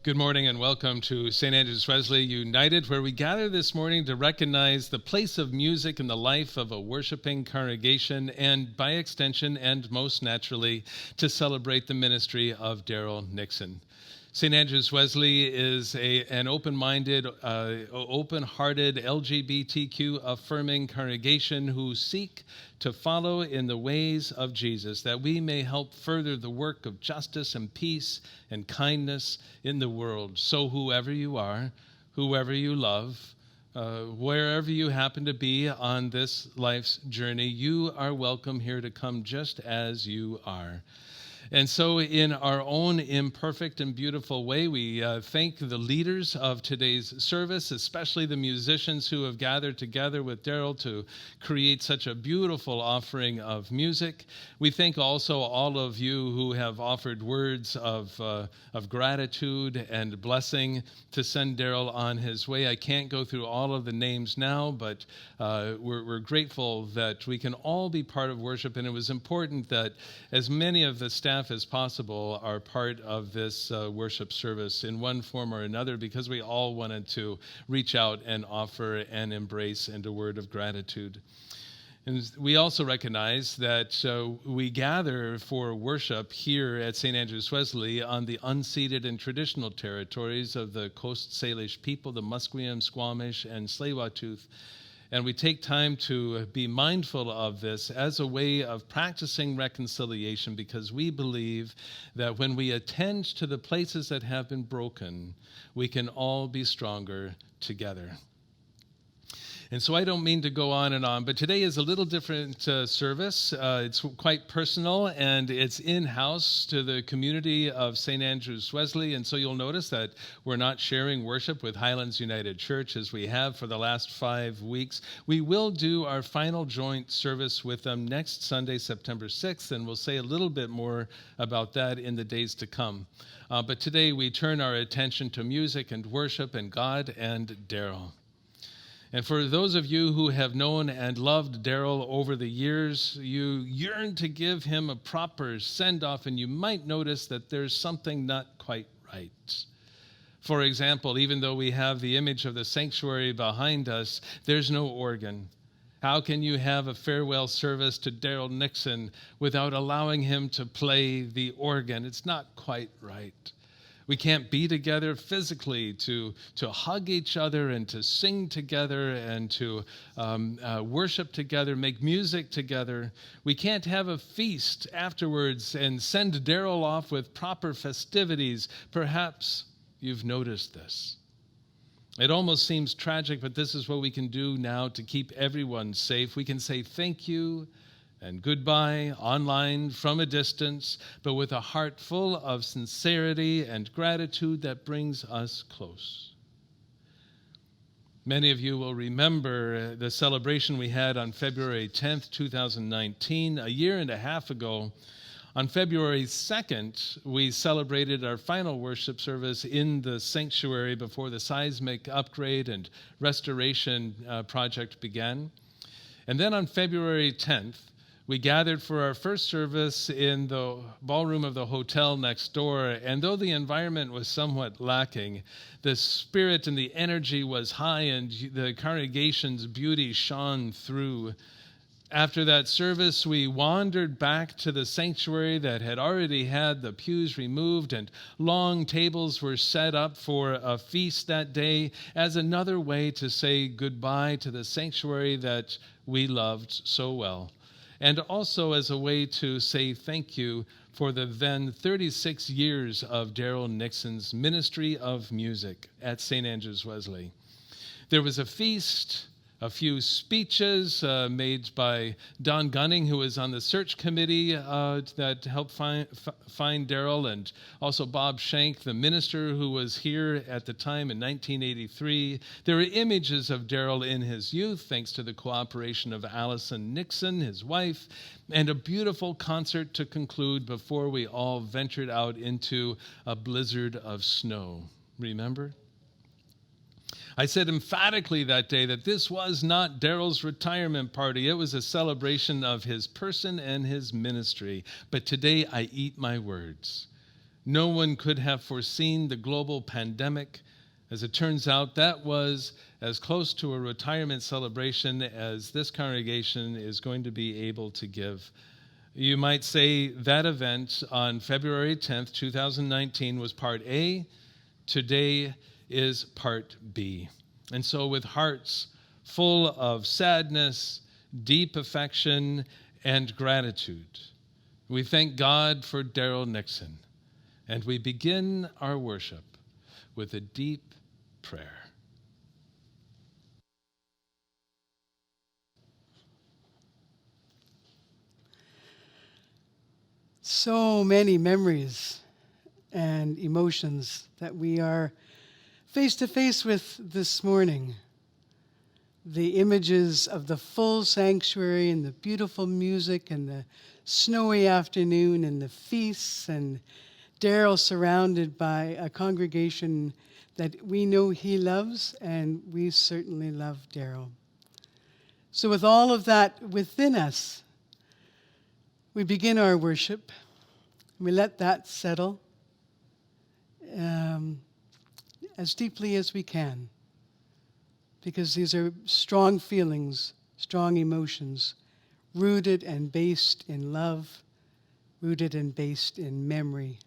Good morning and welcome to St. Andrews-Wesley United, where we gather this morning to recognize the place of music in the life of a worshiping congregation and, by extension and most naturally, to celebrate the ministry of Daryl Nixon. St. Andrews-Wesley is an open-minded, open-hearted, LGBTQ-affirming congregation who seek to follow in the ways of Jesus, that we may help further the work of justice and peace and kindness in the world. So whoever you are, whoever you love, wherever you happen to be on this life's journey, you are welcome here to come just as you are. And so in our own imperfect and beautiful way, we thank the leaders of today's service, especially the musicians who have gathered together with Daryl to create such a beautiful offering of music. We thank also all of you who have offered words of gratitude and blessing to send Daryl on his way. I can't go through all of the names now, but we're grateful that we can all be part of worship, and it was important that as many of the staff as possible are part of this worship service in one form or another, because we all wanted to reach out and offer and embrace and a word of gratitude. And we also recognize that we gather for worship here at St. Andrews-Wesley on the unceded and traditional territories of the Coast Salish people, the Musqueam, Squamish and Tsleil-Waututh. And we take time to be mindful of this as a way of practicing reconciliation, because we believe that when we attend to the places that have been broken, we can all be stronger together. And so I don't mean to go on and on, but today is a little different service. It's quite personal, and it's in-house to the community of St. Andrews-Wesley. And so you'll notice that we're not sharing worship with Highlands United Church as we have for the last 5 weeks. We will do our final joint service with them next Sunday, September 6th, and we'll say a little bit more about that in the days to come. But today we turn our attention to music and worship and God and Daryl. And for those of you who have known and loved Daryl over the years, you yearn to give him a proper send-off, and you might notice that there's something not quite right. For example, even though we have the image of the sanctuary behind us, there's no organ. How can you have a farewell service to Daryl Nixon without allowing him to play the organ? It's not quite right. We can't be together physically to hug each other and to sing together and to worship together, make music together. We can't have a feast afterwards and send Daryl off with proper festivities. Perhaps you've noticed this. It almost seems tragic, but this is what we can do now to keep everyone safe. We can say thank you and goodbye online from a distance, but with a heart full of sincerity and gratitude that brings us close. Many of you will remember the celebration we had on February 10th, 2019, a year and a half ago. On February 2nd, we celebrated our final worship service in the sanctuary before the seismic upgrade and restoration project began. And then on February 10th, we gathered for our first service in the ballroom of the hotel next door, and though the environment was somewhat lacking, the spirit and the energy was high, and the congregation's beauty shone through. After that service, we wandered back to the sanctuary that had already had the pews removed, and long tables were set up for a feast that day as another way to say goodbye to the sanctuary that we loved so well, and also as a way to say thank you for the then 36 years of Daryl Nixon's ministry of music at St. Andrews-Wesley. There was a feast, a few speeches made by Don Gunning, who was on the search committee that helped find Daryl, and also Bob Shank, the minister who was here at the time in 1983. There were images of Daryl in his youth, thanks to the cooperation of Allison Nixon, his wife, and a beautiful concert to conclude before we all ventured out into a blizzard of snow. Remember? I said emphatically that day that this was not Daryl's retirement party. It was a celebration of his person and his ministry. But today I eat my words. No one could have foreseen the global pandemic. As it turns out, that was as close to a retirement celebration as this congregation is going to be able to give. You might say that event on February 10th, 2019 was part A. Today is part B. And so with hearts full of sadness, deep affection, and gratitude, we thank God for Daryl Nixon, and we begin our worship with a deep prayer. So many memories and emotions that we are face to face with this morning. The images of the full sanctuary and the beautiful music and the snowy afternoon and the feasts, and Daryl surrounded by a congregation that we know he loves, and we certainly love Daryl. So with all of that within us, we begin our worship. We let that settle as deeply as we can, because these are strong feelings, strong emotions, rooted and based in love, rooted and based in memory.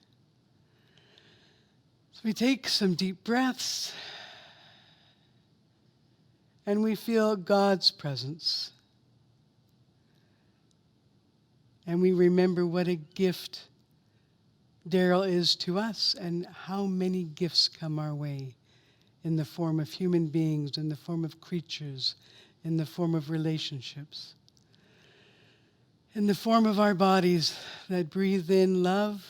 So we take some deep breaths, and we feel God's presence. And we remember what a gift Daryl is to us, and how many gifts come our way in the form of human beings, in the form of creatures, in the form of relationships, in the form of our bodies that breathe in love,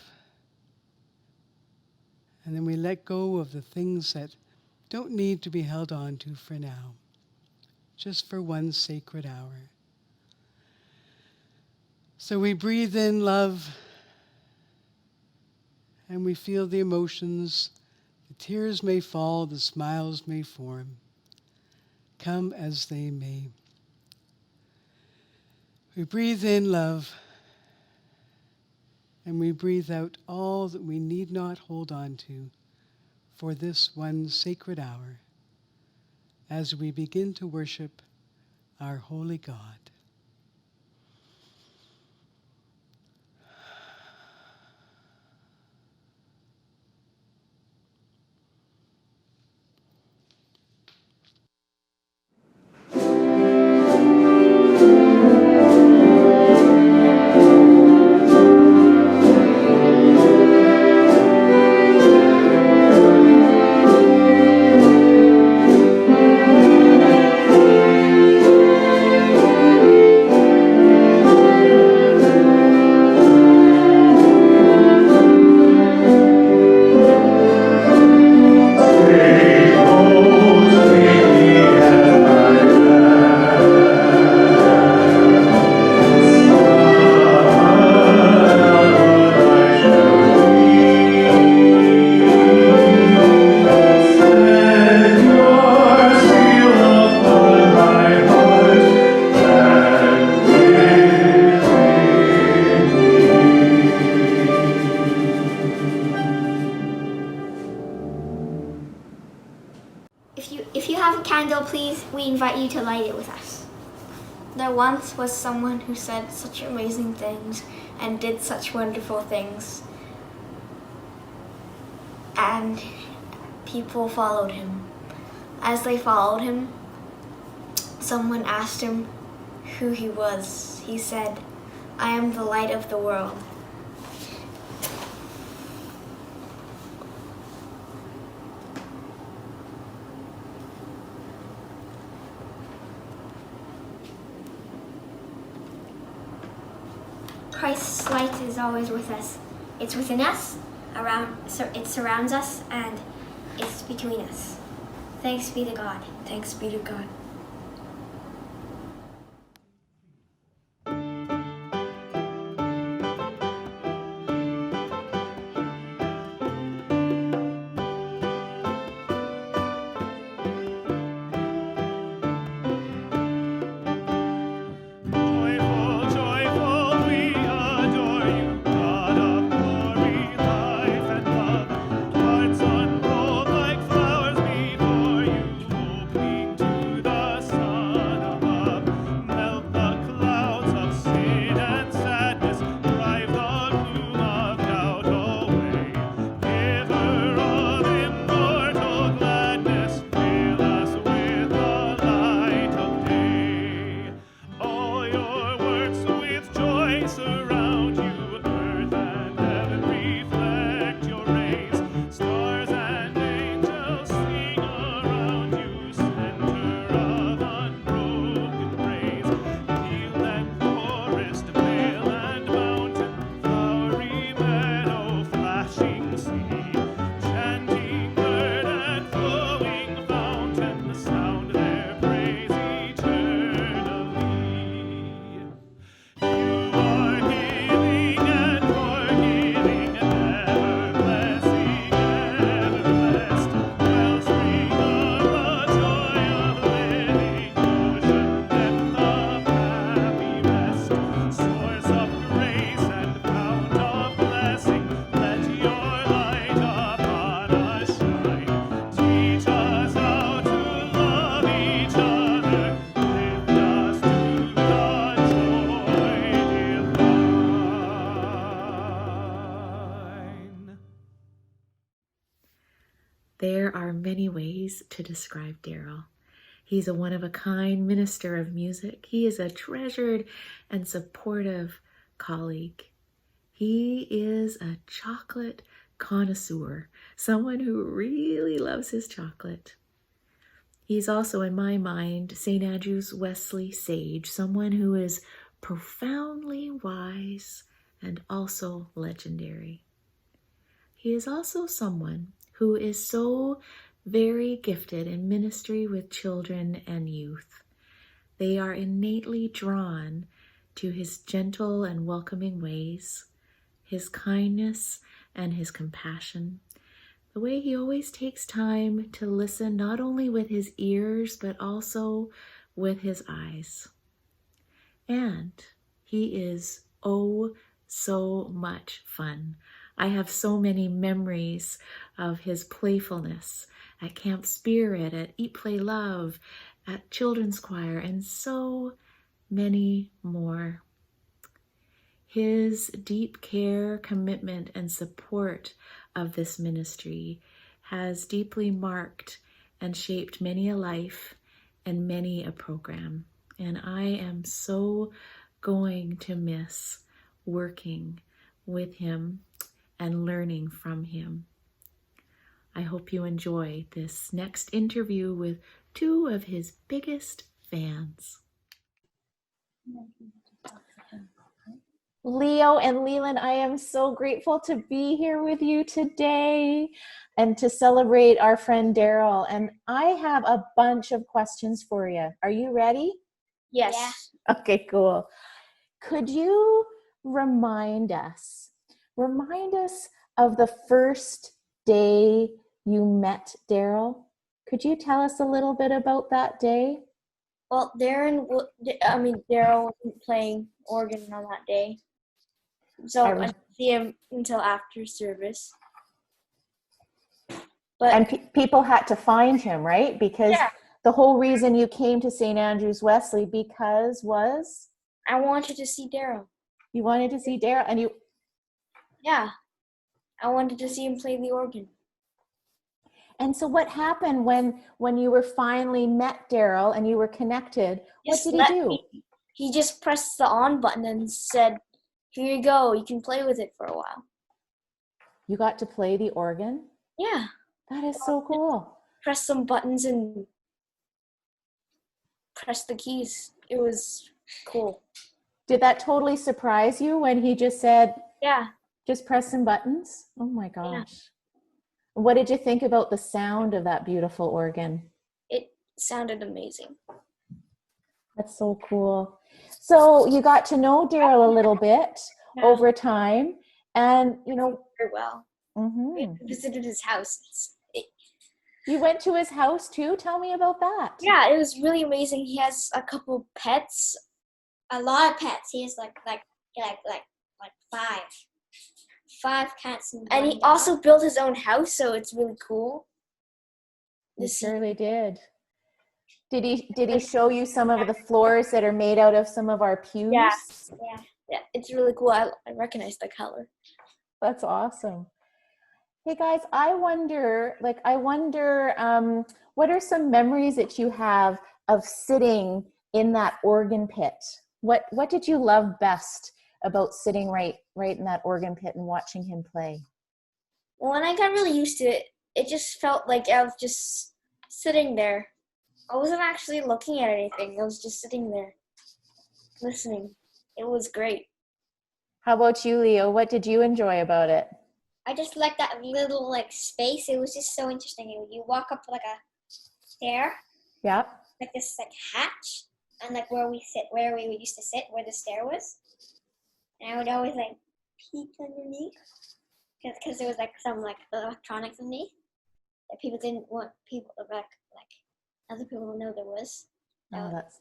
and then we let go of the things that don't need to be held on to for now, just for one sacred hour. So we breathe in love, and we feel the emotions. The tears may fall, the smiles may form. Come as they may. We breathe in love, and we breathe out all that we need not hold on to for this one sacred hour as we begin to worship our holy God. If you have a candle, please, we invite you to light it with us. There once was someone who said such amazing things and did such wonderful things. And people followed him. As they followed him, someone asked him who he was. He said, "I am the light of the world." Christ's light is always with us. It's within us, it surrounds us, and it's between us. Thanks be to God. Thanks be to God. Joyful, joyful, we adore you, God of glory, life and many ways to describe Daryl. He's a one-of-a-kind minister of music. He is a treasured and supportive colleague. He is a chocolate connoisseur, someone who really loves his chocolate. He's also, in my mind, St. Andrews-Wesley sage, someone who is profoundly wise and also legendary. He is also someone who is so very gifted in ministry with children and youth. They are innately drawn to his gentle and welcoming ways, his kindness and his compassion, the way he always takes time to listen not only with his ears but also with his eyes. And he is oh so much fun. I have so many memories of his playfulness at Camp Spirit, at Eat, Play, Love, at Children's Choir, and so many more. His deep care, commitment, and support of this ministry has deeply marked and shaped many a life and many a program. And I am so going to miss working with him and learning from him. I hope you enjoy this next interview with two of his biggest fans. Leo and Leland, I am so grateful to be here with you today and to celebrate our friend Daryl. And I have a bunch of questions for you. Are you ready? Yes. Yeah. Okay, cool. Could you remind us of the first day you met Daryl? Could you tell us a little bit about that day? Well, Daryl wasn't playing organ on that day. So I didn't see him until after service. And people had to find him, right? Because the whole reason you came to St. Andrews-Wesley was? I wanted to see Daryl. You wanted to see Daryl, and you... Yeah, I wanted to see him play the organ. And so what happened when you were finally met Daryl and you were connected? What did he do? He just pressed the on button and said, "Here you go, you can play with it for a while." You got to play the organ? Yeah. That is so cool. Press some buttons and press the keys. It was cool. Did that totally surprise you when he just said, yeah, just press some buttons? Oh my gosh. Yeah. What did you think about the sound of that beautiful organ? It sounded amazing. That's so cool. So you got to know Daryl a little bit over time, and very well. Mm-hmm. We visited his house. You went to his house too? Tell me about that. Yeah, it was really amazing. He has a couple pets. A lot of pets. He has like five cats and he also built his own house, so it's really cool. He surely did. Did he show you some of the floors that are made out of some of our pews? Yeah, it's really cool. I recognize the color. That's awesome. Hey guys, I wonder, what are some memories that you have of sitting in that organ pit? What did you love best about sitting right in that organ pit and watching him play? Well, when I got really used to it, it just felt like I was just sitting there. I wasn't actually looking at anything. I was just sitting there, listening. It was great. How about you, Leo? What did you enjoy about it? I just liked that little space. It was just so interesting. You walk up like a stair. Yeah. Like this hatch, and where we used to sit, where the stair was. And I would always peek underneath, because there was some electronics underneath that people didn't want other people to know there was. That's.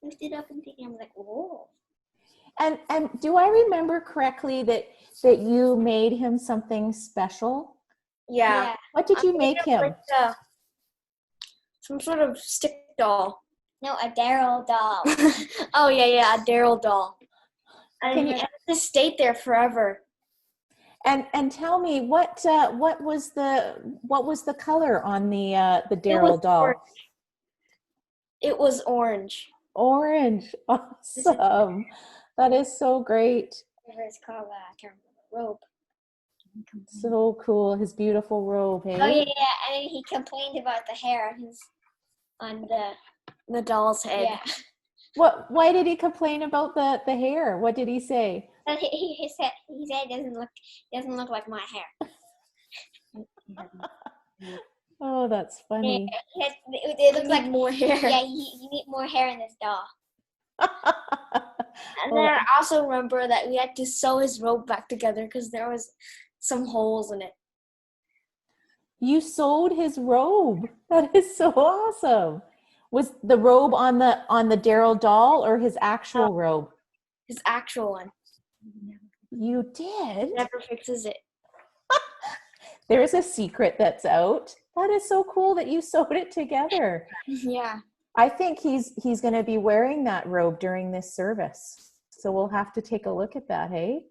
Lift it up and think, I'm like, whoa. And do I remember correctly that you made him something special? Yeah. What did you make him? Some sort of stick doll. No, a Daryl doll. Oh yeah, a Daryl doll. And it just stayed there forever. And tell me what was the color on the Daryl doll? It was orange. Orange. Awesome. That is so great. It's called, I can't remember, robe. So cool. His beautiful robe, hey? Oh yeah, and then he complained about the hair on The doll's head. yeah. Why did he complain about the hair? What did he say? And he said it doesn't look like my hair. Oh, that's funny. It looks like more hair. yeah, you need more hair in this doll. And then I also remember that we had to sew his robe back together because there was some holes in it. You sewed his robe. That is so awesome. Was the robe on the Daryl doll or his actual robe? His actual one. You did? Never fixes it. There's a secret that's out. That is so cool that you sewed it together. Yeah. I think he's going to be wearing that robe during this service. So we'll have to take a look at that, hey?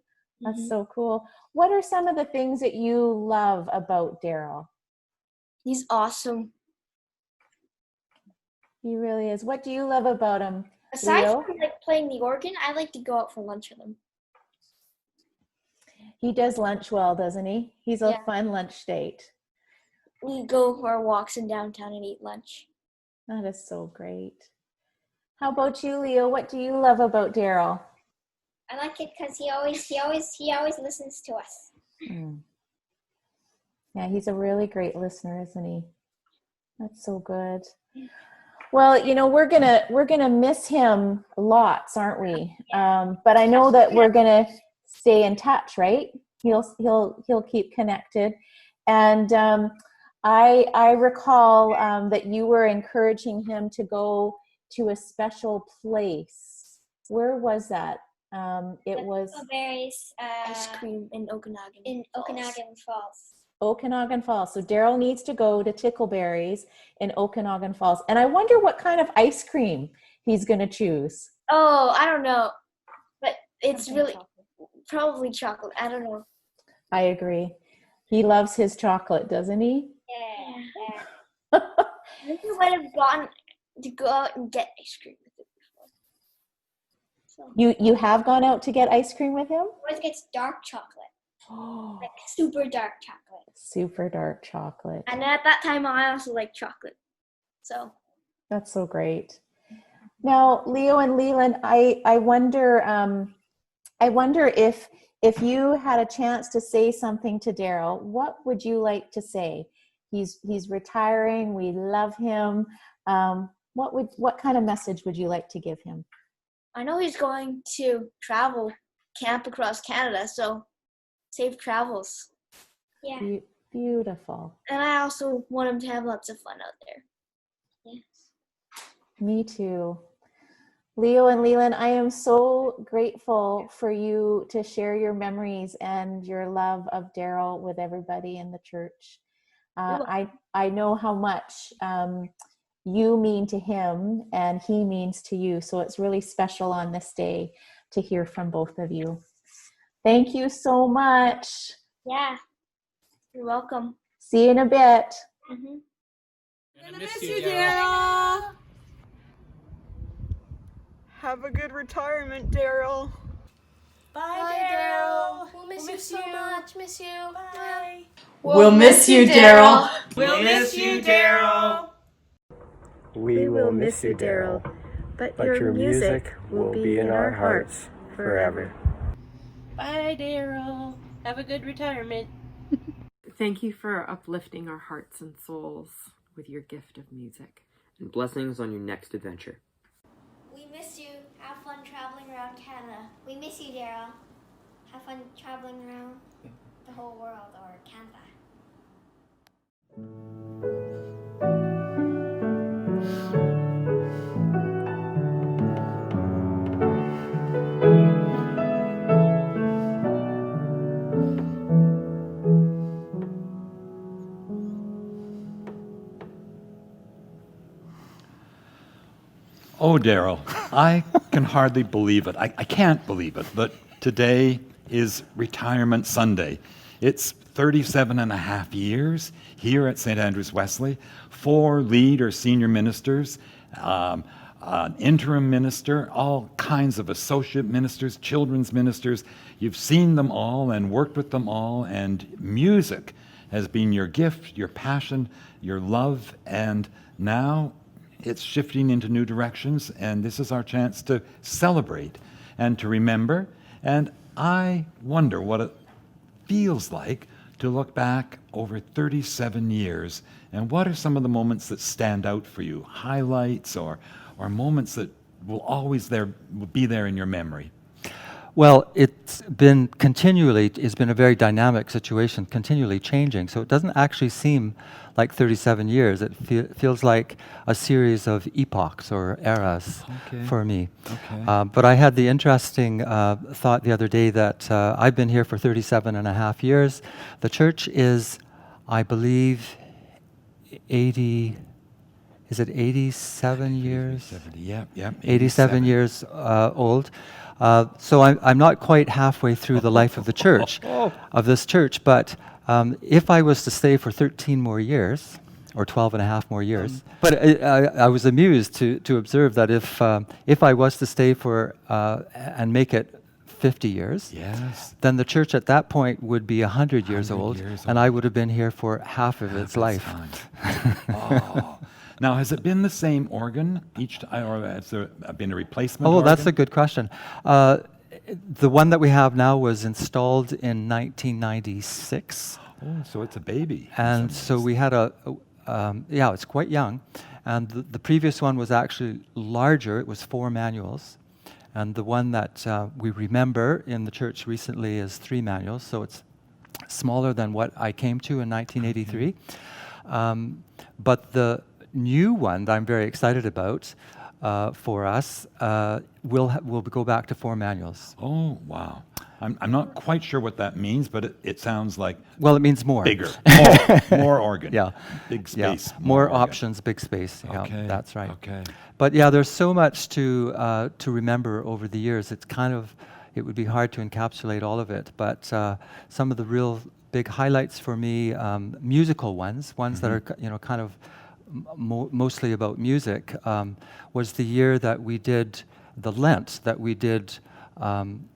That's so cool. What are some of the things that you love about Daryl? He's awesome. He really is. What do you love about him, Aside Leo? from like playing the organ, I like to go out for lunch with him. He does lunch well, doesn't he? He's a Yeah. fun lunch date. We go for walks in downtown and eat lunch. That is so great. How about you, Leo? What do you love about Daryl? I like it because he always listens to us. Yeah, he's a really great listener, isn't he? That's so good. Well, you know, we're gonna miss him lots, aren't we? But I know that we're gonna stay in touch, right? He'll keep connected. And I recall that you were encouraging him to go to a special place. Where was that? It was Berries, Ice cream in Okanagan. in Falls. Okanagan Falls. Okanagan Falls. So Daryl needs to go to Tickleberries in Okanagan Falls. And I wonder what kind of ice cream he's going to choose. Oh, I don't know. But it's Something really probably chocolate. I don't know. I agree. He loves his chocolate, doesn't he? Yeah. Maybe we might have gone to go out and get ice cream with it before. So You have gone out to get ice cream with him? Always gets dark chocolate, Oh, like super dark chocolate. super dark chocolate. and at that time I also like chocolate. So That's so great. Now, Leo and Leland, I wonder if you had a chance to say something to Daryl, what would you like to say? He's retiring. We love him. What kind of message would you like to give him? I know he's going to travel camp across Canada, so safe travels. Yeah. Beautiful. And I also want him to have lots of fun out there. Yes. Me too. Leo and Leland, I am so grateful for you to share your memories and your love of Daryl with everybody in the church. I know how much you mean to him and he means to you. So it's really special on this day to hear from both of you. Thank you so much. Yeah. You're welcome. See you in a bit. Mm-hmm. I miss you, Daryl. Have a good retirement, Daryl. Bye, Daryl. We'll miss you so much. Miss you. Bye. We'll miss you, Daryl. We'll miss you, Daryl. We will miss you, Daryl, but your music will be in our hearts forever. Bye, Daryl. Have a good retirement. Thank you for uplifting our hearts and souls with your gift of music. And blessings on your next adventure. We miss you. Have fun traveling around Canada. We miss you, Daryl. Have fun traveling around the whole world or Canada. Oh, Daryl, I can hardly believe it. I can't believe it, but today is Retirement Sunday. It's 37 and a half years here at St. Andrews-Wesley, 4 lead or senior ministers, an interim minister, all kinds of associate ministers, children's ministers. You've seen them all and worked with them all, and music has been your gift, your passion, your love, and now it's shifting into new directions, and this is our chance to celebrate and to remember. And I wonder what it feels like to look back over 37 years, and what are some of the moments that stand out for you, highlights or moments that will be there in your memory? Well, it's been a very dynamic situation, continually changing. So it doesn't actually seem like 37 years. It feels like a series of epochs or eras for me. Okay. But I had the interesting thought the other day that I've been here for 37 and a half years. The church is, I believe, 87 years? 87 years old. So I'm not quite halfway through the life of the church, of this church, but if I was to stay for 13 more years, or 12 and a half more years, but I was amused to observe that if I was to stay for and make it 50 years, yes, then the church at that point would be 100 years old, and I would have been here for half of its life. Oh. Now, has it been the same organ each time, or has there been a replacement organ? That's a good question. The one that we have now was installed in 1996. Oh, so it's a baby. And so we had it's quite young. And the previous one was actually larger. It was 4 manuals. And the one that we remember in the church recently is 3 manuals. So it's smaller than what I came to in 1983. But the new one that I'm very excited about for us will go back to 4 manuals. Oh, wow. I'm not quite sure what that means, but it sounds like... Well, it means more. Bigger. More organ. Yeah. Big space. Yeah. More options, big space. Yeah, okay. That's right. Okay. But yeah, there's so much to remember over the years. It would be hard to encapsulate all of it, but some of the real big highlights for me, musical ones that are kind of mostly about music, was the year that we did the Lent, that we did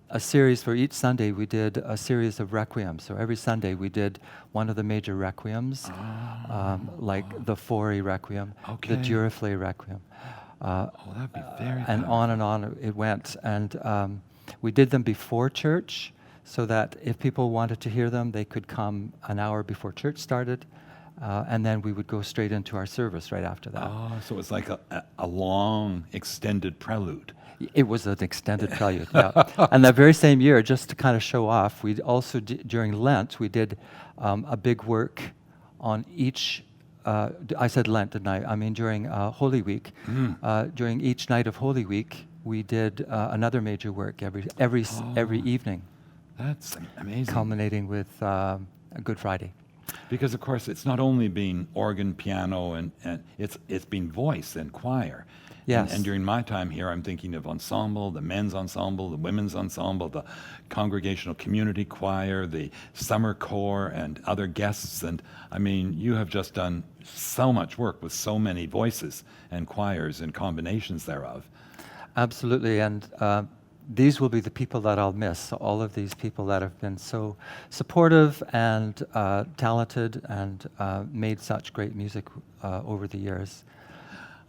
a series for each Sunday. We did a series of requiems. So every Sunday we did one of the major requiems, like the Fori Requiem, the Duraflé Requiem. That'd be very and powerful. on it went. And we did them before church, so that if people wanted to hear them, they could come an hour before church started. And then we would go straight into our service right after that. Oh, so it was like a long, extended prelude. It was an extended prelude, yeah. And that very same year, just to kind of show off, we also during Lent, we did a big work on each, I said Lent, didn't I? I mean during Holy Week. During each night of Holy Week, we did another major work every evening. That's amazing. Culminating with Good Friday. Because of course it's not only been organ, piano, and it's been voice and choir. Yes. And during my time here, I'm thinking of ensemble, the men's ensemble, the women's ensemble, the congregational community choir, the summer corps, and other guests. And I mean, you have just done so much work with so many voices and choirs and combinations thereof. Absolutely. And these will be the people that I'll miss, all of these people that have been so supportive and talented and made such great music over the years.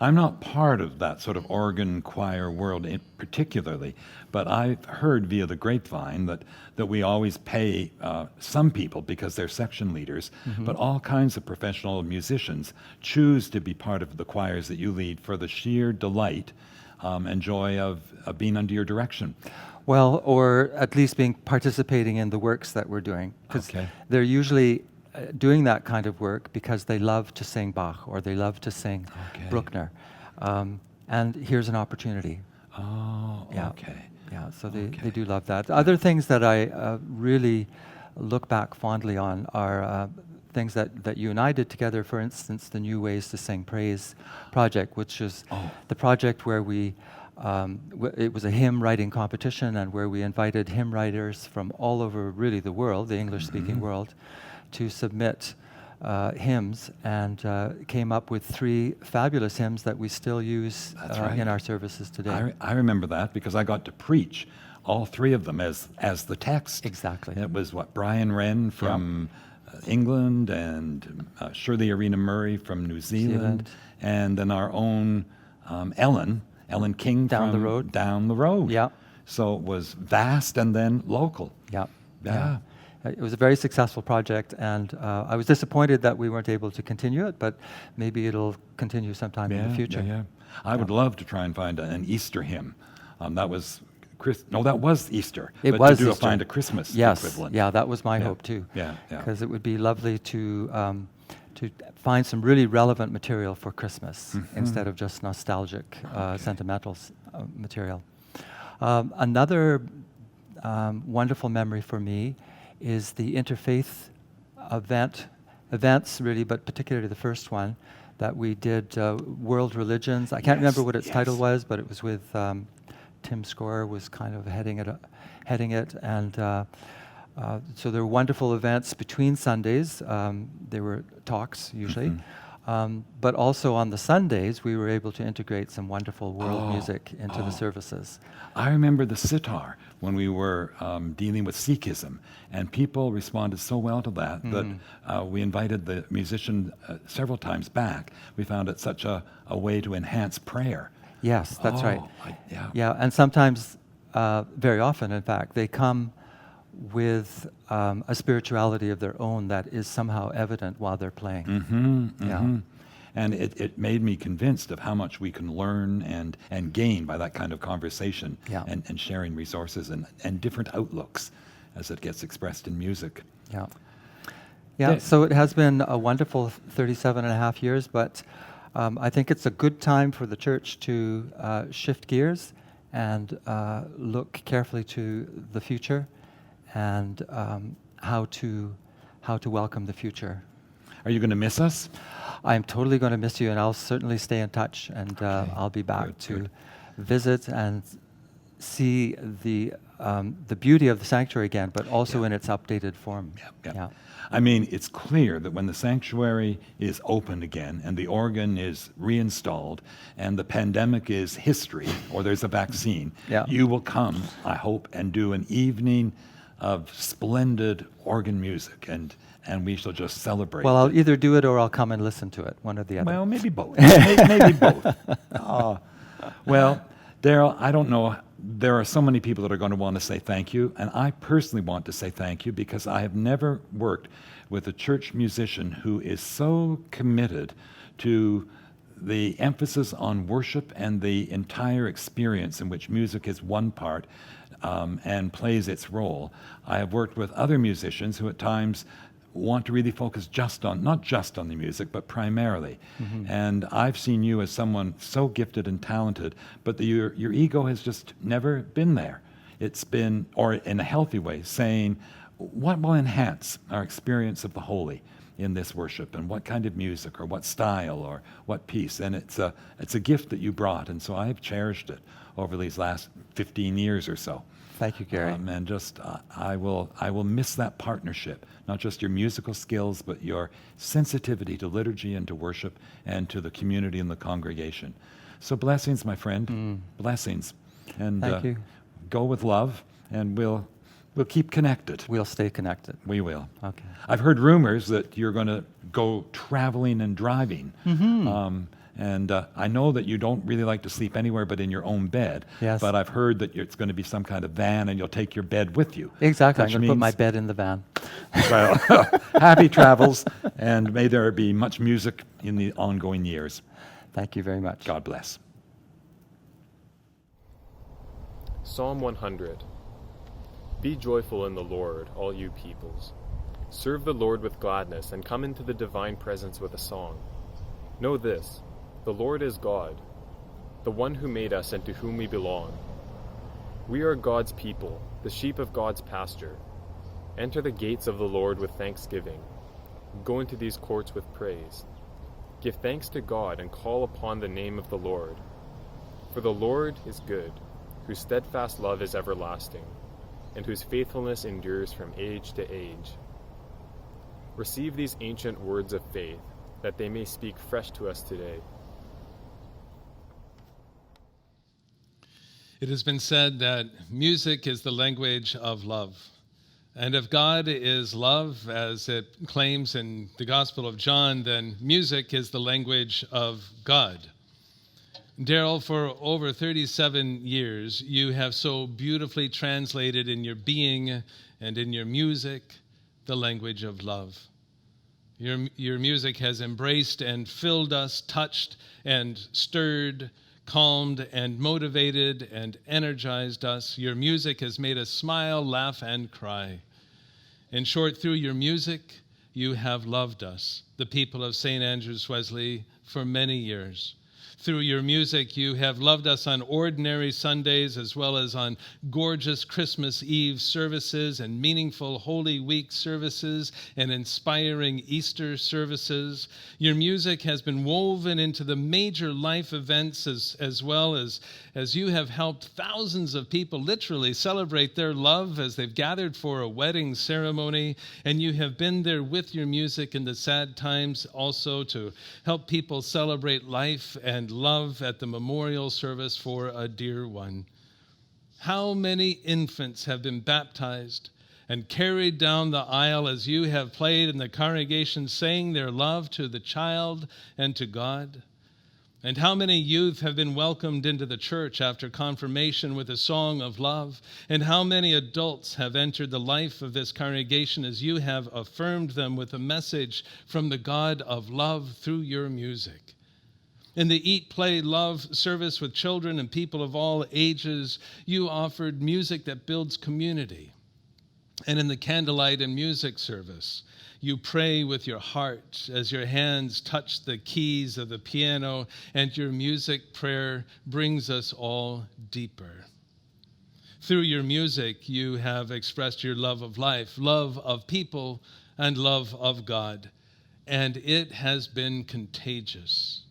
I'm not part of that sort of organ choir world particularly, but I've heard via the grapevine that we always pay some people because they're section leaders, but all kinds of professional musicians choose to be part of the choirs that you lead for the sheer delight and joy of being under your direction. Well, or at least participating in the works that we're doing. Because they're usually doing that kind of work because they love to sing Bach or they love to sing Bruckner. And here's an opportunity. Oh, yeah. Okay. Yeah, so they do love that. Other things that I really look back fondly on are things that you and I did together. For instance, the New Ways to Sing Praise project, which is the project where we It was a hymn writing competition, and where we invited hymn writers from all over really the world, the English-speaking world, to submit hymns, and came up with 3 fabulous hymns that we still use in our services today. I remember that because I got to preach all 3 of them as the text. Exactly. It was Brian Wren from England, and Shirley Arena Murray from New Zealand, and then our own Ellen King down from the road. Yeah. So it was vast and then local. Yeah. Yeah. It was a very successful project, and I was disappointed that we weren't able to continue it, but maybe it'll continue sometime in the future. Yeah. I would love to try and find an Easter hymn. That was that was Easter. It was to Easter. Find a Christmas equivalent. Yeah, that was my hope too. Yeah. Because it would be lovely to find some really relevant material for Christmas instead of just nostalgic, sentimental material. Another wonderful memory for me is the interfaith events really, but particularly the first one that we did, World Religions. I can't remember what its title was, but it was with Tim Score was kind of heading it, and so there were wonderful events between Sundays. There were talks usually, but also on the Sundays we were able to integrate some wonderful world music into the services. I remember the sitar when we were dealing with Sikhism, and people responded so well to that that we invited the musician several times back. We found it such a way to enhance prayer. Yes, that's right. Yeah, and sometimes, very often, in fact, they come with a spirituality of their own that is somehow evident while they're playing. Yeah. And it made me convinced of how much we can learn and gain by that kind of conversation and sharing resources and different outlooks as it gets expressed in music. Yeah, so it has been a wonderful 37 and a half years, but I think it's a good time for the church to shift gears and look carefully to the future and how to welcome the future. Are you going to miss us? I'm totally going to miss you, and I'll certainly stay in touch, and I'll be back to visit and see the beauty of the sanctuary again, but also in its updated form. Yeah. I mean, it's clear that when the sanctuary is opened again and the organ is reinstalled and the pandemic is history, or there's a vaccine, you will come, I hope, and do an evening of splendid organ music, and we shall just celebrate. Well, I'll either do it or I'll come and listen to it, one or the other. Well, maybe both. Maybe both. Well, Daryl, I don't know. There are so many people that are going to want to say thank you, and I personally want to say thank you because I have never worked with a church musician who is so committed to the emphasis on worship and the entire experience in which music is one part and plays its role. I have worked with other musicians who at times want to really focus not just on the music, but primarily. And I've seen you as someone so gifted and talented, but your ego has just never been there. It's been, or in a healthy way, saying, what will enhance our experience of the holy in this worship, and what kind of music, or what style, or what piece? And it's a gift that you brought, and so I've cherished it over these last 15 years or so. Thank you, Gary. And just I will miss that partnership, not just your musical skills, but your sensitivity to liturgy and to worship and to the community and the congregation. So blessings, my friend. Blessings. And thank you. Go with love, and we'll keep connected. We'll stay connected. We will. Okay. I've heard rumors that you're going to go traveling and driving. And I know that you don't really like to sleep anywhere but in your own bed. Yes. But I've heard that it's going to be some kind of van, and you'll take your bed with you. Exactly. I'm going to put my bed in the van. Well, happy travels, and may there be much music in the ongoing years. Thank you very much. God bless. Psalm 100. Be joyful in the Lord, all you peoples. Serve the Lord with gladness, and come into the divine presence with a song. Know this, the Lord is God, the one who made us and to whom we belong. We are God's people, the sheep of God's pasture. Enter the gates of the Lord with thanksgiving. Go into these courts with praise. Give thanks to God and call upon the name of the Lord. For the Lord is good, whose steadfast love is everlasting, and whose faithfulness endures from age to age. Receive these ancient words of faith, that they may speak fresh to us today. It has been said that music is the language of love. And if God is love, as it claims in the Gospel of John, then music is the language of God. Daryl, for over 37 years, you have so beautifully translated in your being and in your music the language of love. Your music has embraced and filled us, touched and stirred, calmed and motivated and energized us. Your music has made us smile, laugh, and cry. In short, through your music, you have loved us, the people of St. Andrews-Wesley, for many years. Through your music, you have loved us on ordinary Sundays as well as on gorgeous Christmas Eve services and meaningful Holy Week services and inspiring Easter services. Your music has been woven into the major life events as well as you have helped thousands of people literally celebrate their love as they've gathered for a wedding ceremony. And you have been there with your music in the sad times also to help people celebrate life and love at the memorial service for a dear one. How many infants have been baptized and carried down the aisle as you have played in the congregation, saying their love to the child and to God? And how many youth have been welcomed into the church after confirmation with a song of love? And how many adults have entered the life of this congregation as you have affirmed them with a message from the God of love through your music? In the Eat, Play, Love service with children and people of all ages, you offered music that builds community. And in the candlelight and music service, you pray with your heart as your hands touch the keys of the piano, and your music prayer brings us all deeper. Through your music, you have expressed your love of life, love of people, and love of God, and it has been contagious.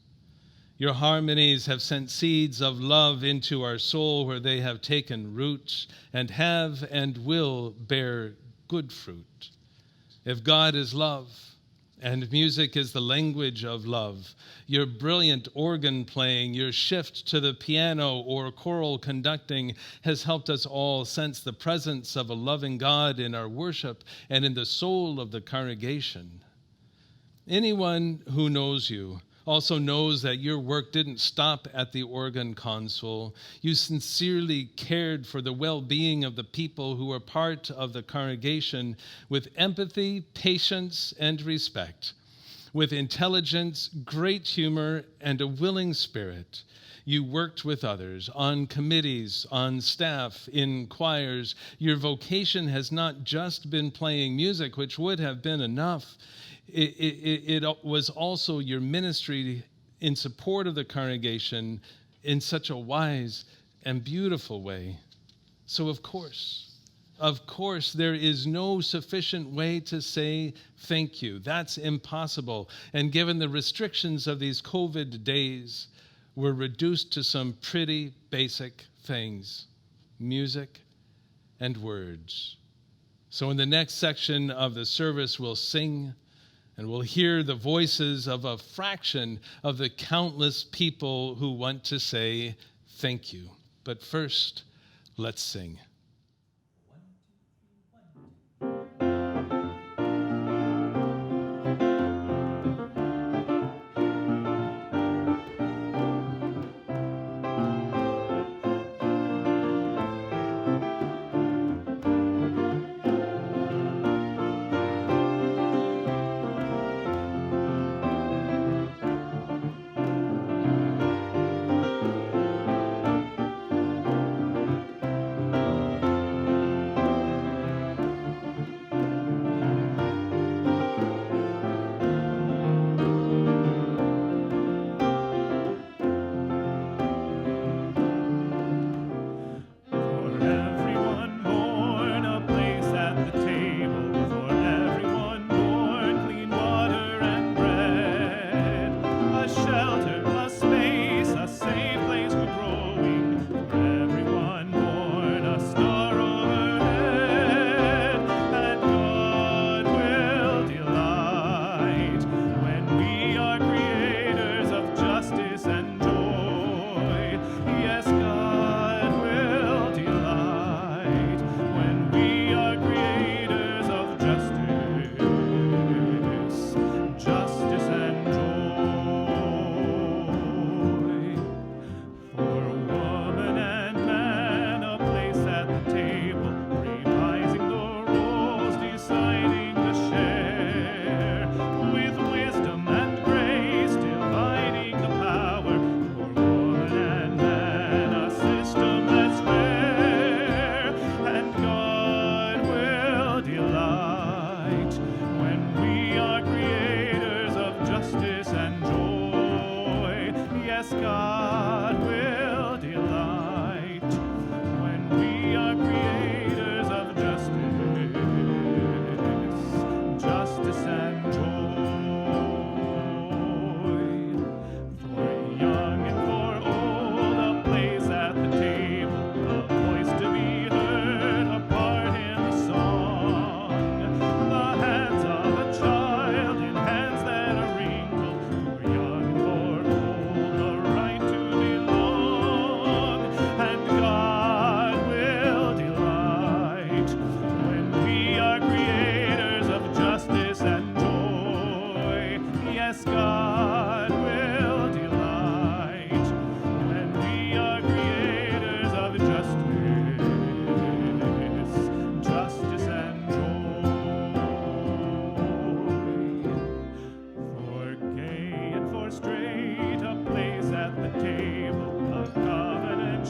Your harmonies have sent seeds of love into our soul where they have taken root and have and will bear good fruit. If God is love and music is the language of love, your brilliant organ playing, your shift to the piano or choral conducting has helped us all sense the presence of a loving God in our worship and in the soul of the congregation. Anyone who knows you also knows that your work didn't stop at the organ console. You sincerely cared for the well-being of the people who were part of the congregation with empathy, patience, and respect. With intelligence, great humor, and a willing spirit, you worked with others on committees, on staff, in choirs. Your vocation has not just been playing music, which would have been enough. It was also your ministry in support of the congregation in such a wise and beautiful way. So of course, there is no sufficient way to say thank you. That's impossible. And given the restrictions of these COVID days, we're reduced to some pretty basic things: music and words. So in the next section of the service, we'll sing, and we'll hear the voices of a fraction of the countless people who want to say thank you. But first, let's sing.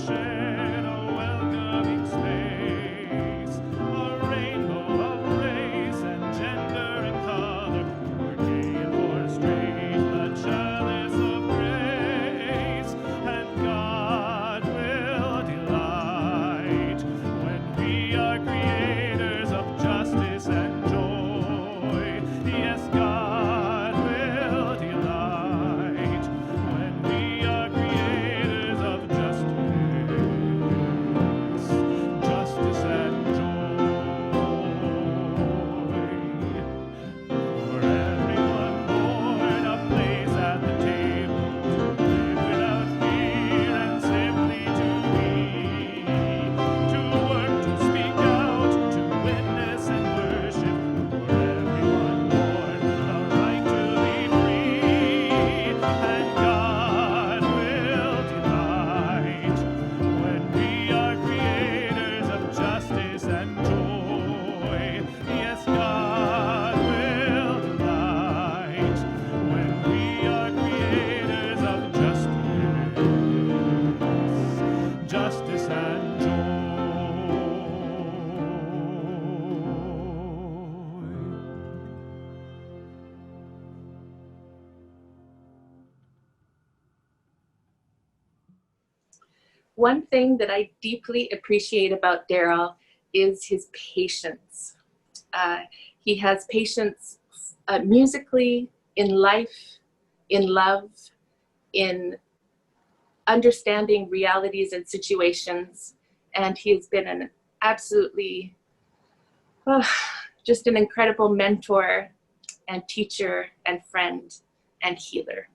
shed a welcoming space, a rainbow of race and gender and color, for gay and for straight, the chalice of grace, and God will delight when we are creators of justice and joy. Yes, God will delight when we are creators of justice and joy. For everyone born a place at the table, to live without fear and simply to be, to work, to speak out, to witness and worship. For everyone born a right to be free, and God will delight when we are creators of justice and joy. Yes, God will delight when we are creators of justice and joy. One thing that I deeply appreciate about Daryl is his patience. He has patience musically, in life, in love, in understanding realities and situations, and he has been an absolutely, just an incredible mentor and teacher and friend and healer.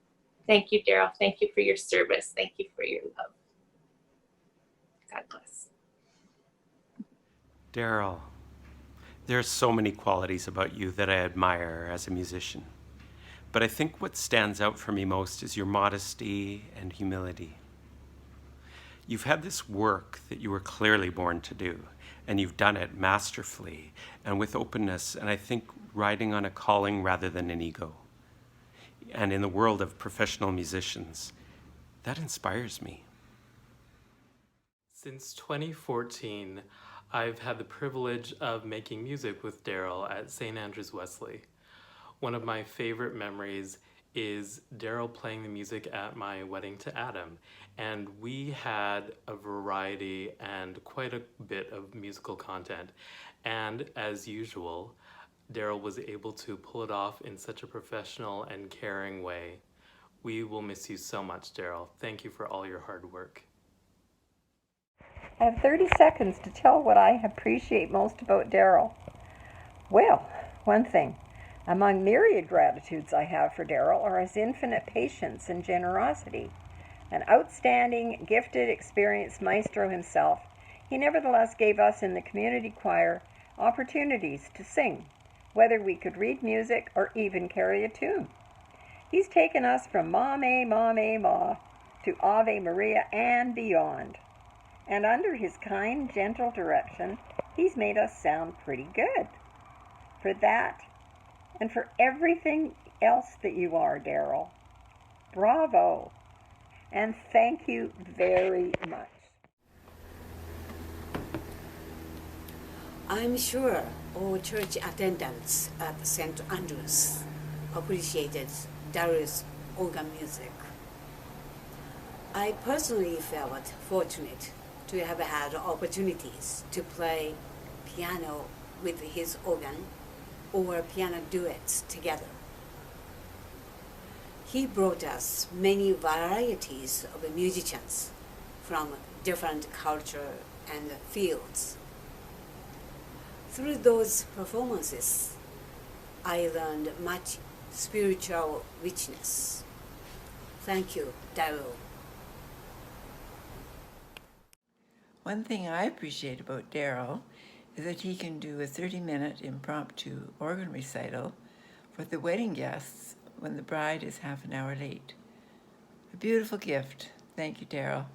Thank you, Daryl. Thank you for your service. Thank you for your love. God bless. Daryl, there are so many qualities about you that I admire as a musician, but I think what stands out for me most is your modesty and humility. You've had this work that you were clearly born to do, and you've done it masterfully and with openness, and I think riding on a calling rather than an ego. And in the world of professional musicians, that inspires me. Since 2014, I've had the privilege of making music with Daryl at St. Andrews-Wesley. One of my favorite memories is Daryl playing the music at my wedding to Adam, and we had a variety and quite a bit of musical content. And as usual, Daryl was able to pull it off in such a professional and caring way. We will miss you so much, Daryl. Thank you for all your hard work. I have 30 seconds to tell what I appreciate most about Daryl. Well, one thing. Among myriad gratitudes I have for Daryl are his infinite patience and generosity. An outstanding, gifted, experienced maestro himself, he nevertheless gave us in the community choir opportunities to sing, whether we could read music or even carry a tune. He's taken us from Ma, Me, Ma, Me, Ma to Ave Maria and beyond. And under his kind, gentle direction, he's made us sound pretty good. For that, and for everything else that you are, Daryl, bravo, and thank you very much. I'm sure all church attendants at St. Andrews appreciated Daryl's organ music. I personally felt fortunate to have had opportunities to play piano with his organ or piano duets together. He brought us many varieties of musicians from different culture and fields. Through those performances, I learned much spiritual richness. Thank you, Daryl. One thing I appreciate about Daryl is that he can do a 30-minute impromptu organ recital for the wedding guests when the bride is half an hour late. A beautiful gift. Thank you, Daryl.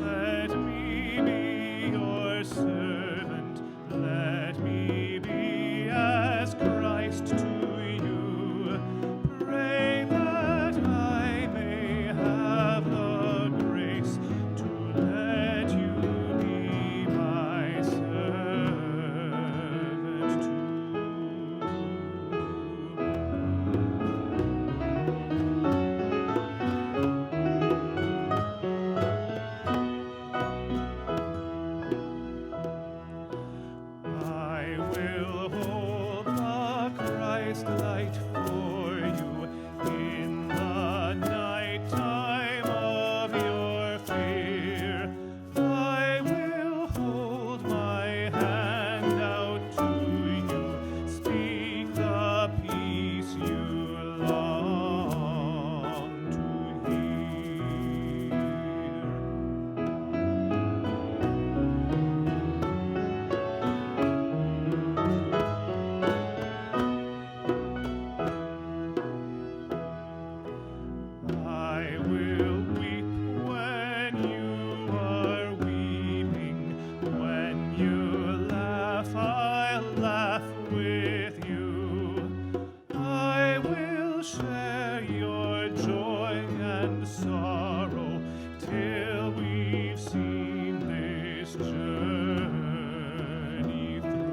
let me be your servant. Let me be as Christ to you. Pray that I may have the grace to let you be my servant too. I will hold the Christ light for you in the night time of your fear. I will hold my hand out to you, speak the peace you long to hear. I will weep when you are weeping. When you laugh, I'll laugh with you. I will share your joy and sorrow till we've seen this journey through.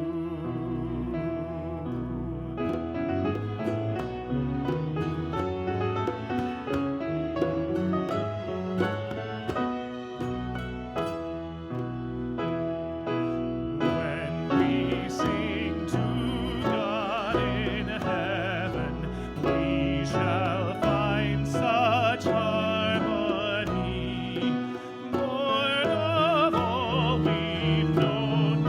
When we sing to God in heaven, we shall find such harmony. Born of all we've known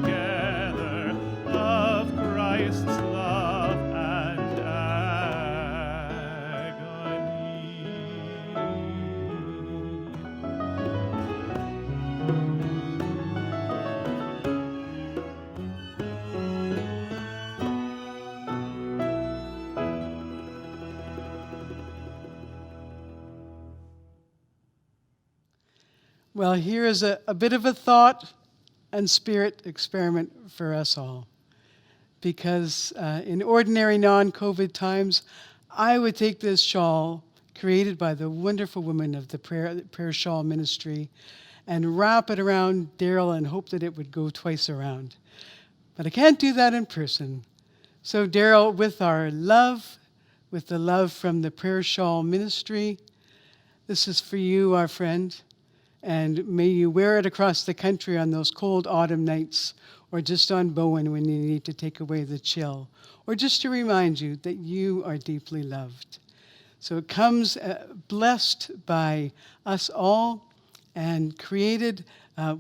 together, of Christ's love and agony. Well, here is a bit of a thought and spirit experiment for us all. Because in ordinary non-COVID times, I would take this shawl created by the wonderful women of the prayer shawl ministry and wrap it around Daryl and hope that it would go twice around. But I can't do that in person. So Daryl, with our love, with the love from the prayer shawl ministry, this is for you, our friend. And may you wear it across the country on those cold autumn nights, or just on Bowen when you need to take away the chill, or just to remind you that you are deeply loved. So it comes blessed by us all and created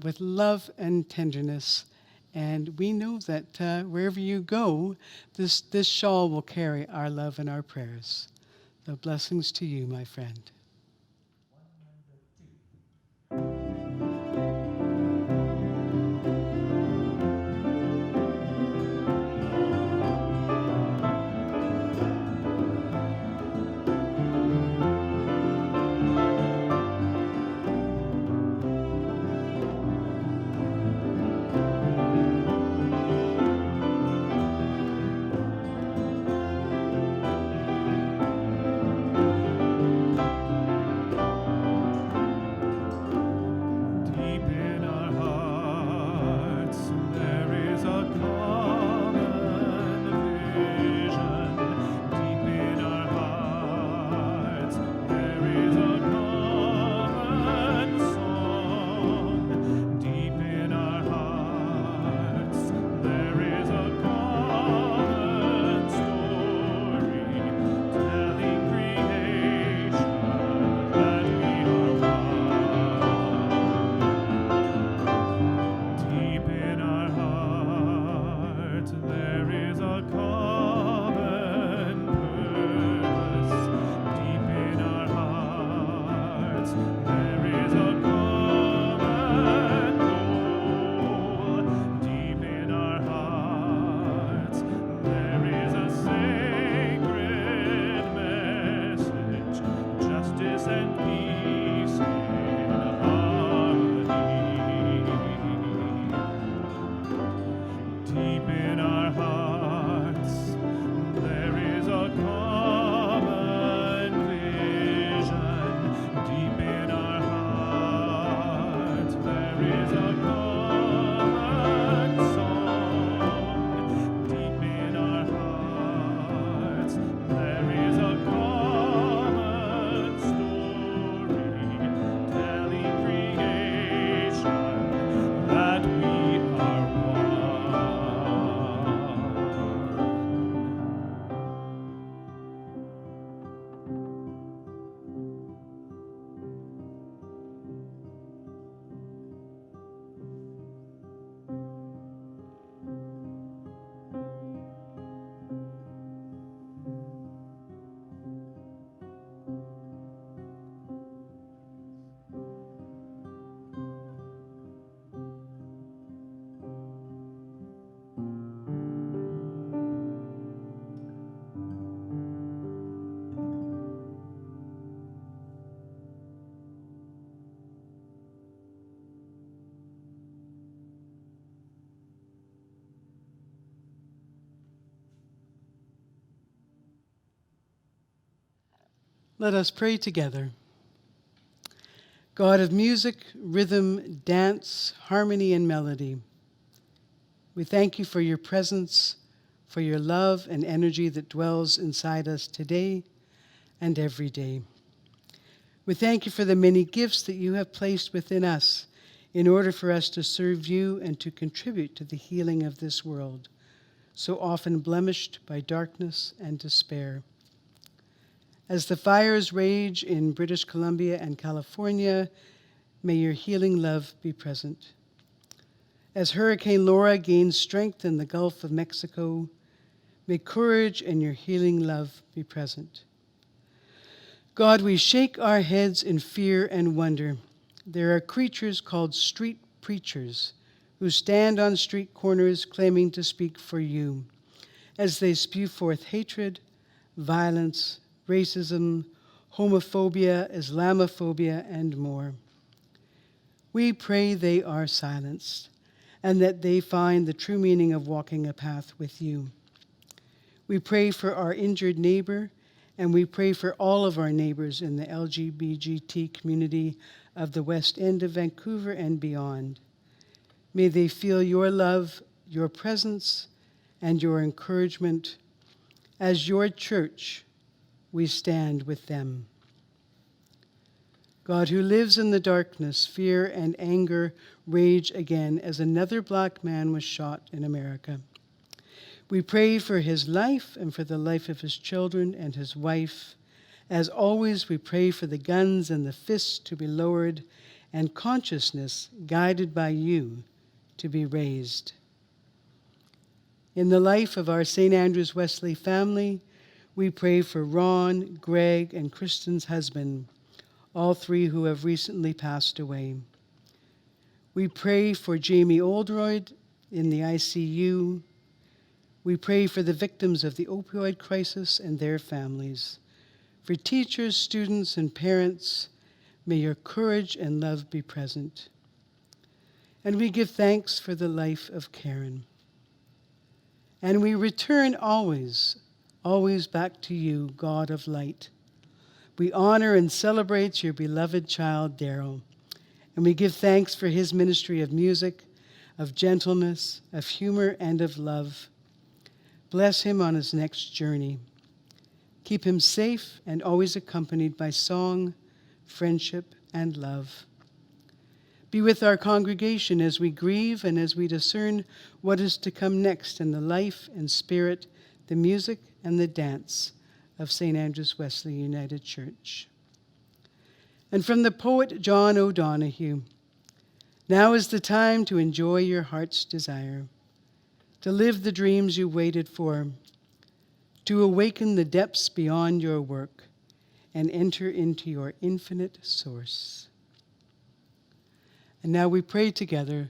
with love and tenderness. And we know that wherever you go, this shawl will carry our love and our prayers. So blessings to you, my friend. Let us pray together. God of music, rhythm, dance, harmony, and melody, we thank you for your presence, for your love and energy that dwells inside us today and every day. We thank you for the many gifts that you have placed within us in order for us to serve you and to contribute to the healing of this world, so often blemished by darkness and despair. As the fires rage in British Columbia and California, may your healing love be present. As Hurricane Laura gains strength in the Gulf of Mexico, may courage and your healing love be present. God, we shake our heads in fear and wonder. There are creatures called street preachers who stand on street corners claiming to speak for you as they spew forth hatred, violence, racism, homophobia, Islamophobia, and more. We pray they are silenced and that they find the true meaning of walking a path with you. We pray for our injured neighbor, and we pray for all of our neighbors in the LGBT community of the West End of Vancouver and beyond. May they feel your love, your presence, and your encouragement. As your church, we stand with them. God, who lives in the darkness, fear and anger rage again as another black man was shot in America. We pray for his life and for the life of his children and his wife. As always, we pray for the guns and the fists to be lowered and consciousness, guided by you, to be raised. In the life of our St. Andrews-Wesley family, we pray for Ron, Greg, and Kristen's husband, all three who have recently passed away. We pray for Jamie Oldroyd in the ICU. We pray for the victims of the opioid crisis and their families. For teachers, students, and parents, may your courage and love be present. And we give thanks for the life of Karen. And we return always back to you, God of light. We honor and celebrate your beloved child, Daryl, and we give thanks for his ministry of music, of gentleness, of humor, and of love. Bless him on his next journey. Keep him safe and always accompanied by song, friendship, and love. Be with our congregation as we grieve and as we discern what is to come next in the life and spirit, the music and the dance of St. Andrews-Wesley United Church. And from the poet John O'Donohue, now is the time to enjoy your heart's desire, to live the dreams you waited for, to awaken the depths beyond your work and enter into your infinite source. And now we pray together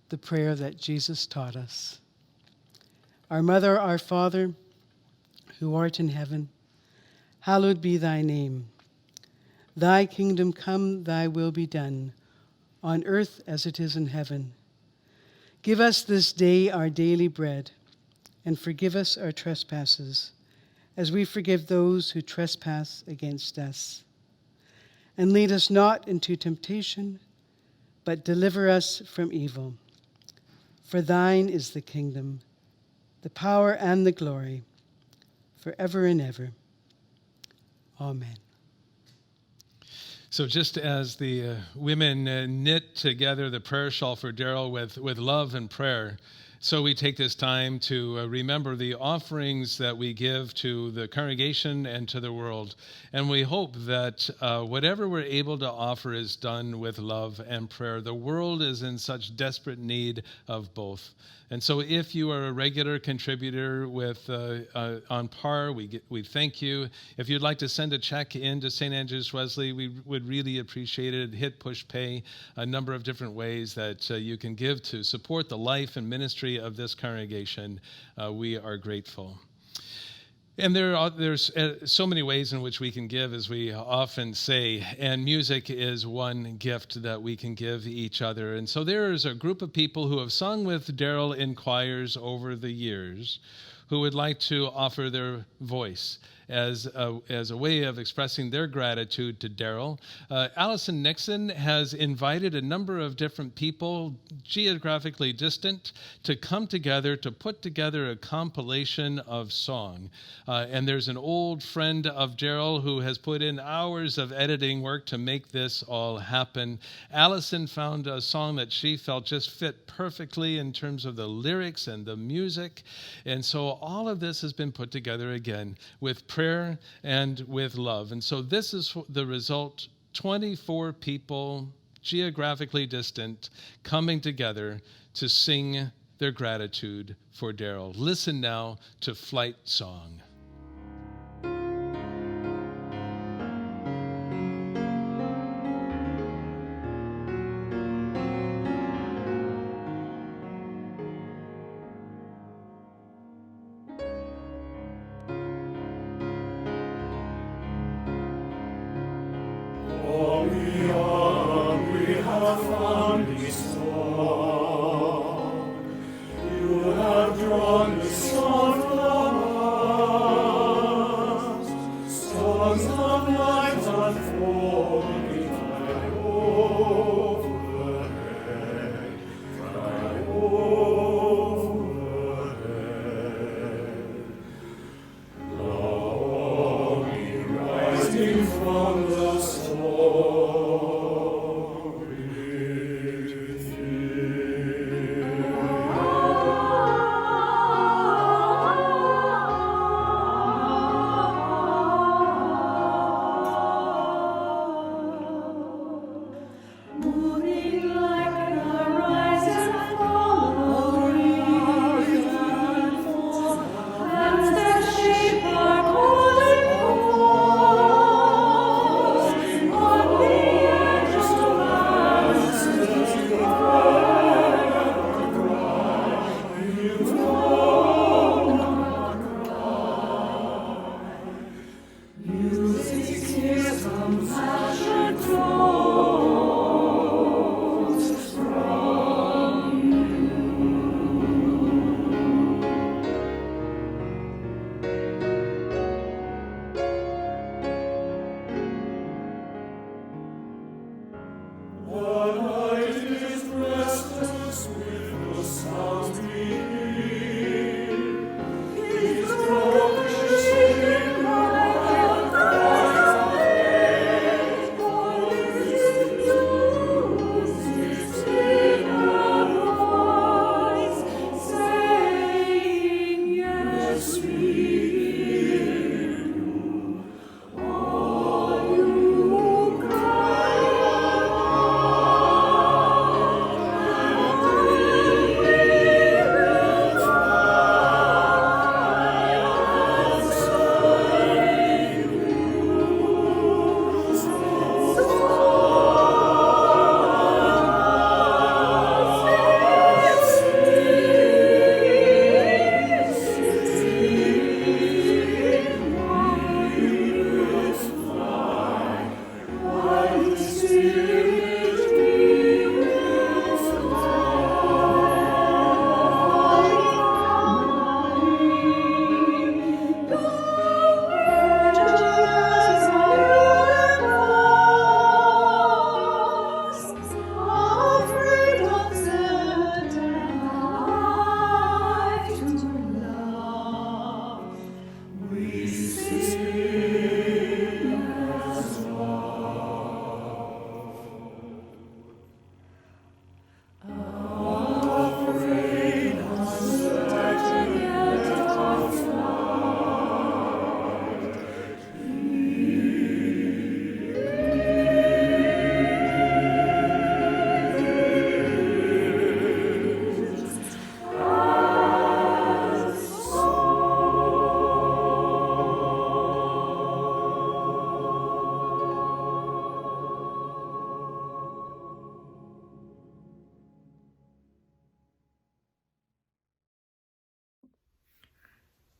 the prayer that Jesus taught us. Our Mother, our Father, who art in heaven, hallowed be thy name. Thy kingdom come, thy will be done, on earth as it is in heaven. Give us this day our daily bread, and forgive us our trespasses, as we forgive those who trespass against us. And lead us not into temptation, but deliver us from evil. For thine is the kingdom, the power, and the glory, forever and ever. Amen. So just as the women knit together the prayer shawl for Daryl with love and prayer, so we take this time to remember the offerings that we give to the congregation and to the world. And we hope that whatever we're able to offer is done with love and prayer. The world is in such desperate need of both. And so if you are a regular contributor with on par, we thank you. If you'd like to send a check in to St. Andrews-Wesley, we would really appreciate it. Hit push pay, a number of different ways that you can give to support the life and ministry of this congregation. We are grateful. And there's so many ways in which we can give, as we often say, and music is one gift that we can give each other. And so there's a group of people who have sung with Daryl in choirs over the years who would like to offer their voice as a way of expressing their gratitude to Daryl. Allison Nixon has invited a number of different people, geographically distant, to come together to put together a compilation of song. And there's an old friend of Daryl who has put in hours of editing work to make this all happen. Allison found a song that she felt just fit perfectly in terms of the lyrics and the music. And so all of this has been put together again with prayer and with love. And so this is the result: 24 people, geographically distant, coming together to sing their gratitude for Daryl. Listen now to Flight Song.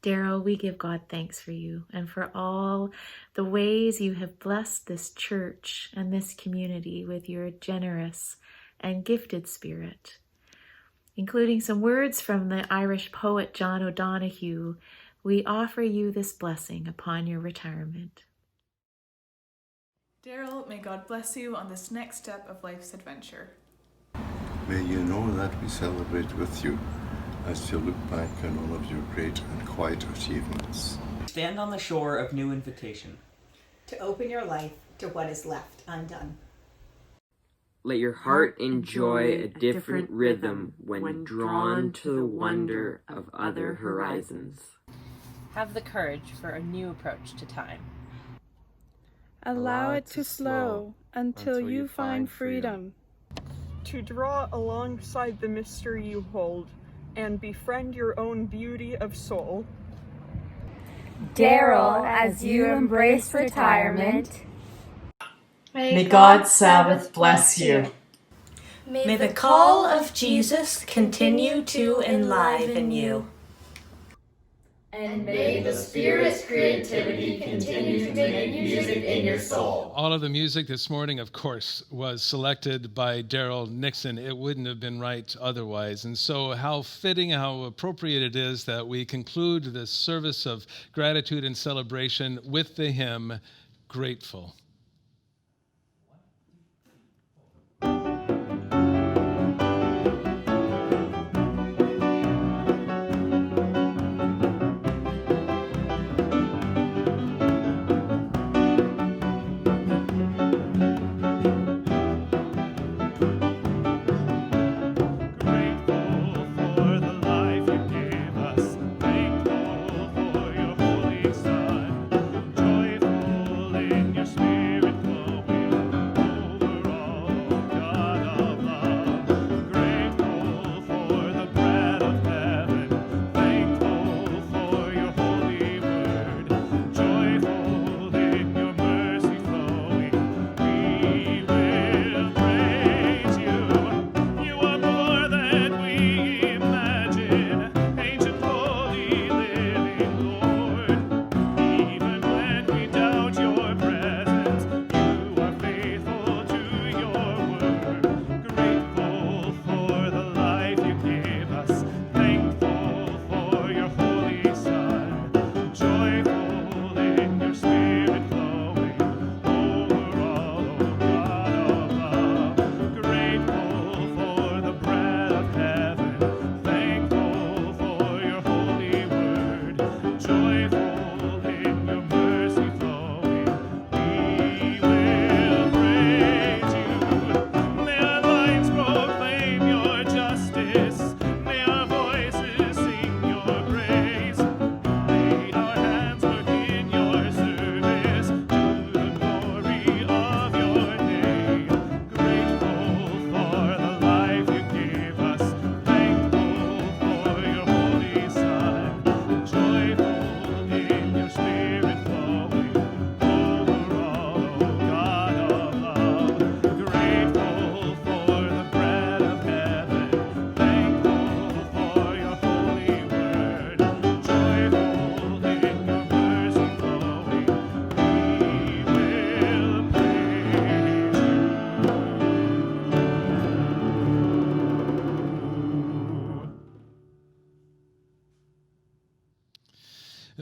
Daryl, we give God thanks for you and for all the ways you have blessed this church and this community with your generous and gifted spirit, including some words from the Irish poet John O'Donoghue, we offer you this blessing upon your retirement. Daryl, may God bless you on this next step of life's adventure. May you know that we celebrate with you as you look back on all of your great and quiet achievements. Stand on the shore of new invitation. To open your life to what is left undone. Let your heart enjoy a different rhythm when drawn to the wonder of other horizons. Have the courage for a new approach to time. Allow it to slow until you find freedom. To draw alongside the mystery you hold and befriend your own beauty of soul. Daryl, as you embrace retirement, may God's Sabbath bless you. May the call of Jesus continue to enliven you. And may the Spirit's creativity continue to make music in your soul. All of the music this morning, of course, was selected by Daryl Nixon. It wouldn't have been right otherwise. And so how fitting, how appropriate it is that we conclude this service of gratitude and celebration with the hymn, Grateful.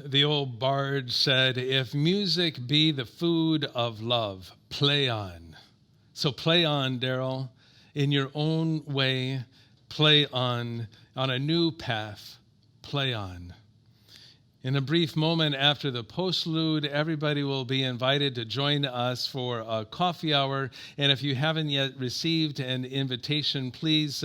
The old bard said, if music be the food of love, play on. So play on, Daryl, in your own way, play on a new path, play on. In a brief moment after the postlude, everybody will be invited to join us for a coffee hour. And if you haven't yet received an invitation, please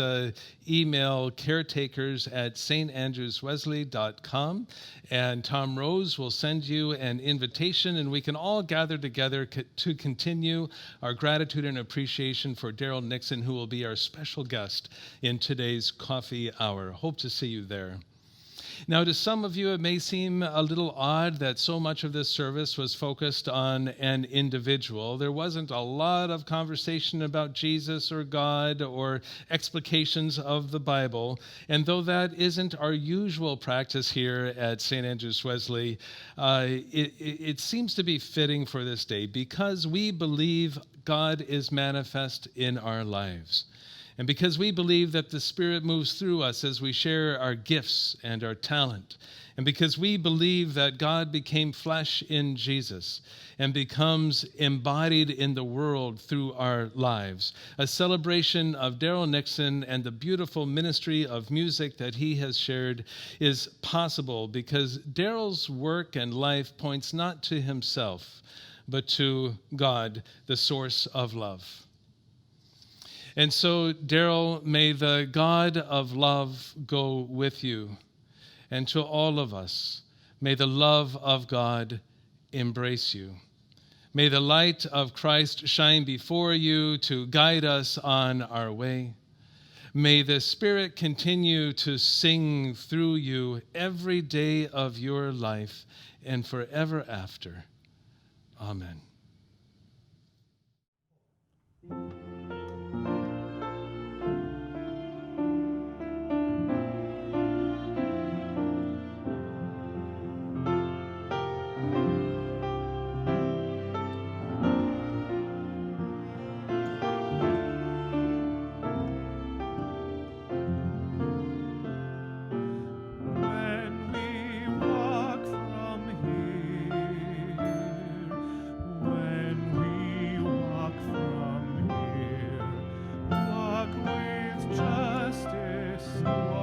email caretakers@standrewswesley.com. And Tom Rose will send you an invitation, and we can all gather together to continue our gratitude and appreciation for Daryl Nixon, who will be our special guest in today's coffee hour. Hope to see you there. Now, to some of you, it may seem a little odd that so much of this service was focused on an individual. There wasn't a lot of conversation about Jesus or God or explications of the Bible. And though that isn't our usual practice here at St. Andrews-Wesley, it seems to be fitting for this day because we believe God is manifest in our lives. And because we believe that the Spirit moves through us as we share our gifts and our talent, and because we believe that God became flesh in Jesus and becomes embodied in the world through our lives, a celebration of Daryl Nixon and the beautiful ministry of music that he has shared is possible because Daryl's work and life points not to himself, but to God, the source of love. And so, Daryl, may the God of love go with you. And to all of us, may the love of God embrace you. May the light of Christ shine before you to guide us on our way. May the Spirit continue to sing through you every day of your life and forever after. Amen. Justice.